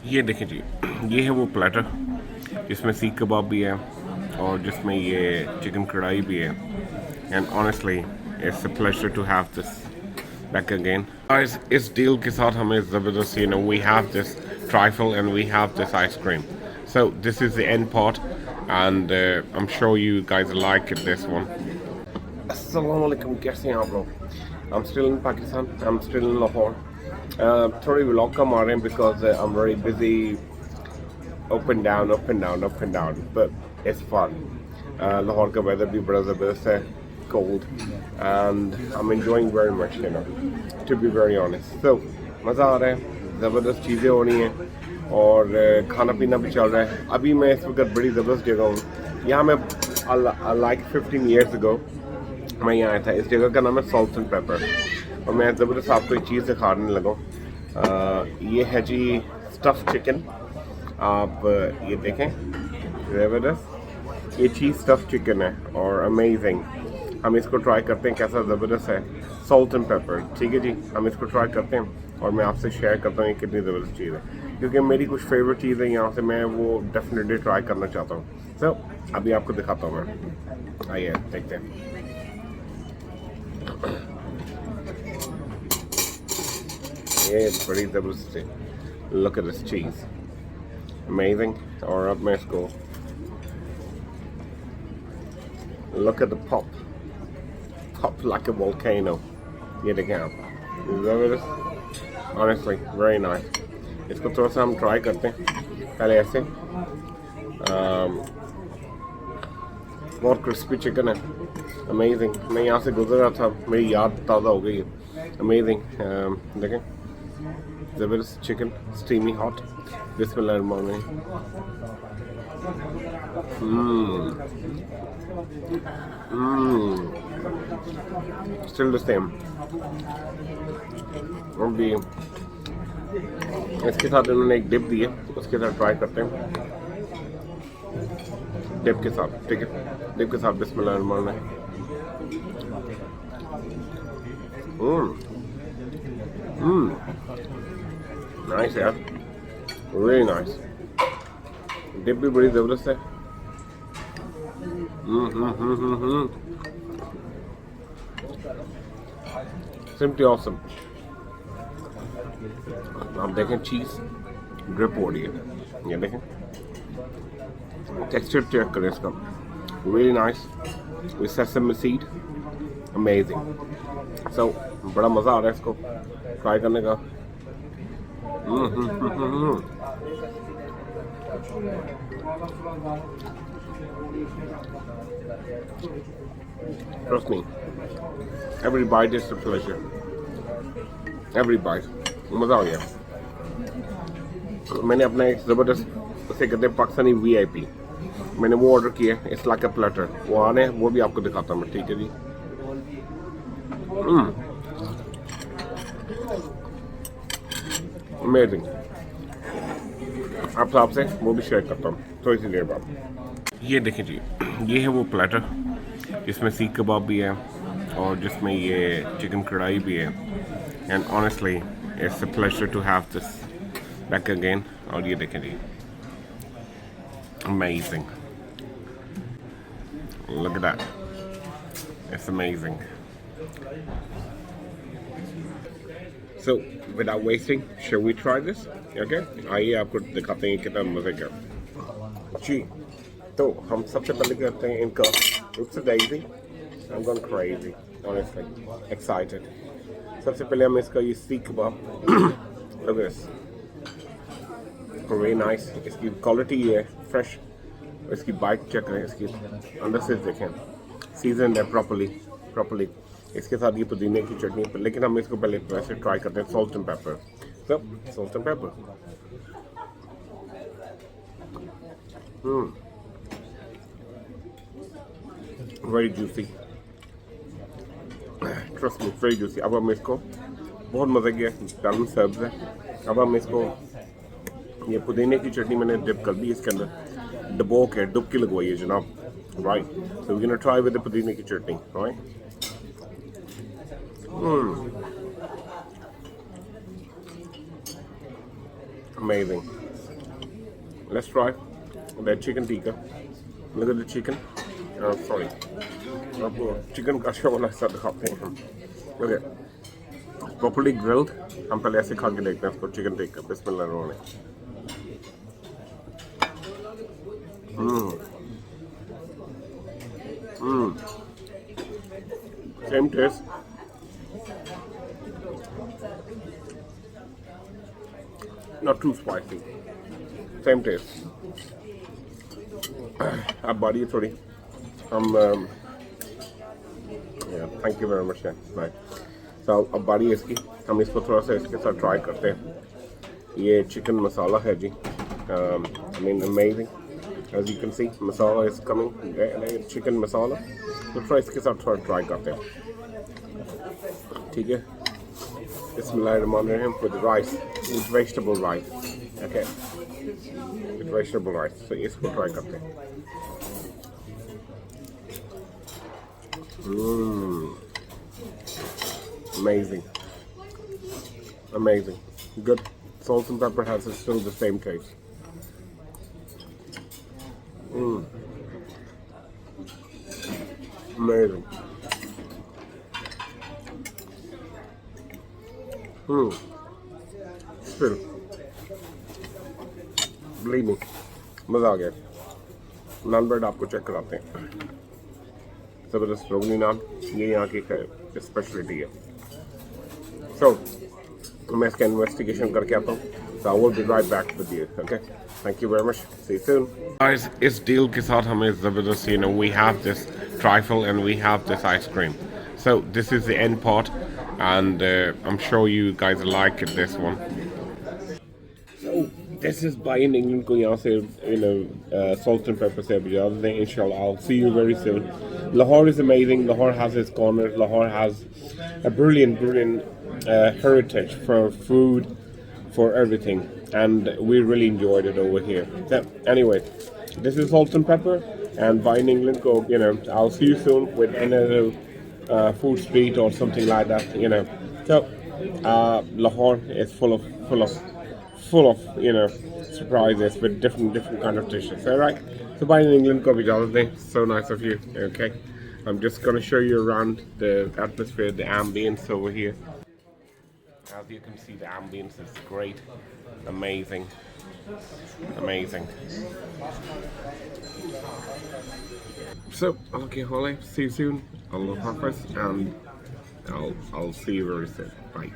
ये देखें जी, ये है वो प्लेटर जिसमें सीख कबाब भी है और जिसमें ये चिकन कढ़ाई भी है। And honestly it's a pleasure to have this back again. इस डील के साथ हमें ज़बरदस्त we have this trifle and we have this ice cream. So this is the end part, and I'm sure you guys like it, this one. Assalamu alaikum, कैसे हैं आप लोग? I'm still in Pakistan. I'm still in Lahore. थोड़ी vlog कम आ रहे हैं because I'm very busy, up and down, up and down, up and down. But it's fun. Lahore का weather भी बड़ा ज़बरदस्त है, cold, and I'm enjoying very much, to be very honest. So मज़ा आ रहा है, ज़बरदस्त चीज़ें हो रही हैं और खाना पीना भी चल रहा है। अभी मैं इस वक्त बड़ी ज़बरदस्त जगह हूँ। यहाँ मैं like 15 years ago मैं यहाँ आया था। इस जगह का नाम है सॉल्ट एंड पेपर और मैं ज़बरदस्त आपको एक चीज़ दिखाने लगा। ये है जी स्टफ़ चिकन। आप ये देखें, ज़बरदस्त ये चीज़ स्टफ़ चिकन है और अमेजिंग। हम इसको ट्राई करते हैं कैसा ज़बरदस्त है। सॉल्ट एंड पेपर, ठीक है जी, हम इसको ट्राई करते हैं और मैं आपसे शेयर करता हूँ ये कितनी ज़बरदस्त चीज़ है, क्योंकि मेरी कुछ फेवरेट चीज़ है यहाँ से, मैं वो डेफिनेटली ट्राई करना चाहता हूँ। सो अभी आपको दिखाता हूँ मैं, आइए देखते हैं। ये बड़ी ज़बरदस्त है, look at this cheese, amazing. और अब मैं इसको look at the pop like a volcano. ये देखें आप, ज़बरदस्त, ऑनेस्टली वेरी नाइस। इसको थोड़ा सा हम ट्राई करते हैं पहले ऐसे। बहुत क्रिस्पी चिकन है, अमेजिंग। मैं यहाँ से गुजर रहा था, मेरी याद ताज़ा हो गई है, अमेजिंग। देखें, ज़बरदस्त चिकन, स्टीमी हॉट। बिस्मिल्लाहिर्रहमानिर्रहीम। Still the same. और भी इसके साथ उन्होंने एक डिप दी है, उसके साथ ट्राई करते हैं डिप के साथ, ठीक है। डिप के साथ बिस्मिल्लाहिर्रहमानिर्रहीम। नाइस यार, वेरी नाइस। डिप भी बड़ी ज़बरदस्त है। Simply awesome. आप देखें, चीज़ ड्रिप हो रही है, ये देखें, टेक्सचर चेक करें इसका, really nice with sesame seed, amazing. So बड़ा मज़ा आ रहा है इसको ट्राई करने का। Trust me, every bite is a pleasure. Every bite, मज़ा आ गया। मैंने अपना एक ज़बरदस्त, उसे कहते हैं पाकिस्तानी VIP, मैंने वो ऑर्डर किया है। इट्स लाइक अ प्लेटर, वो आने वो भी आपको दिखाता हूँ मैं, ठीक है जी। अमेजिंग। आपसे वो भी शेयर करता हूँ थोड़ी सी देर बाद। ये देखें जी, ये है वो प्लेटर जिसमें सीख कबाब भी है और जिसमें ये चिकन कढ़ाई भी है। And honestly it's a pleasure to have this back again. और ये देखें जी, amazing, look at that, it's amazing. So without wasting, shall we try this? Okay, आइए आपको दिखाते हैं कितना मज़े का जी। तो हम सबसे पहले करते हैं इनका, it's a daisy, I'm going crazy, honestly, excited। सबसे पहले हम इसका ये सीख कबाब, look at this, very nice। इसकी क्वालिटी है फ्रेश, इसकी बाइट चेक करें, इसकी अंदर से देखें, सीजन है प्रॉपरली। इसके साथ ये पुदीने की चटनी, लेकिन हम इसको पहले वैसे ट्राई करते हैं सॉल्ट एंड पेपर। तो salt and paper, very juicy, trust me, very juicy. अब हम इसको, बहुत मज़े की डालम सर्व्स है। अब हम इसको, ये पुदीने की चटनी मैंने डिप कर दी इसके अंदर, डुबकी लगवाई है जनाब, right. So we can try with the पुदीने की चटनी, right. Amazing, Let's try the chicken tikka. Look at the chicken. Sorry. Chicken का शोला ऐसा दिखाते हैं हम. Okay. Properly grilled. हम पहले ऐसे खा के देखते हैं इसको chicken tikka. Bismillah. Same taste. Not too spicy. Same taste. अब बारी है थोड़ी हम yeah, thank you very much. Bye. So अब बारी है इसकी हम इसको थोड़ा सा इसके साथ ट्राई करते हैं. ये चिकन मसाला है जी. I mean amazing. As you can see, masala is coming. Chicken masala. तो थोड़ा इसके साथ थोड़ा ट्राई करते हैं. ठीक है. Bismillahirrahmanirrahim with rice, with vegetable rice. Okay. With vegetable rice. So इसको ट्राई करते हैं. Amazing. Amazing. Good. Salt and pepper has still the same taste. Amazing. Still. Believe me. मज़ा आ गया. नान ब्रेड आपको चेक कराते हैं. ज़बरदस्त रोगनी नान ये यहाँ की स्पेशलिटी है. So मैं इसका इन्वेस्टिगेशन करके आता हूँ. So I will be right back with you. Okay. Thank you very much. See you soon. Guys, इस deal के साथ हमें ज़बरदस्त, you know, we have this trifle and we have this ice cream. So this is the end part, and I'm sure you guys like it, this one. So this is Buy in England को यहाँ से, you know, salt and pepper से इजाज़त दें. Inshallah, I'll see you very soon. Lahore is amazing. Lahore has its corners. Lahore has a brilliant heritage for food, for everything, and we really enjoyed it over here. So anyway, this is Salt and Pepper, and Buy in England go, you know, I'll see you soon with another food street or something like that, you know. So Lahore is full of you know, surprises with different kind of dishes. All right, so Buy in England go, so nice of you. Okay, I'm just gonna show you around the atmosphere, the ambience over here. As you can see, the ambience is great, amazing. So, okay, Holly, see you soon. Allah Hafiz, and I'll see you very soon. Bye.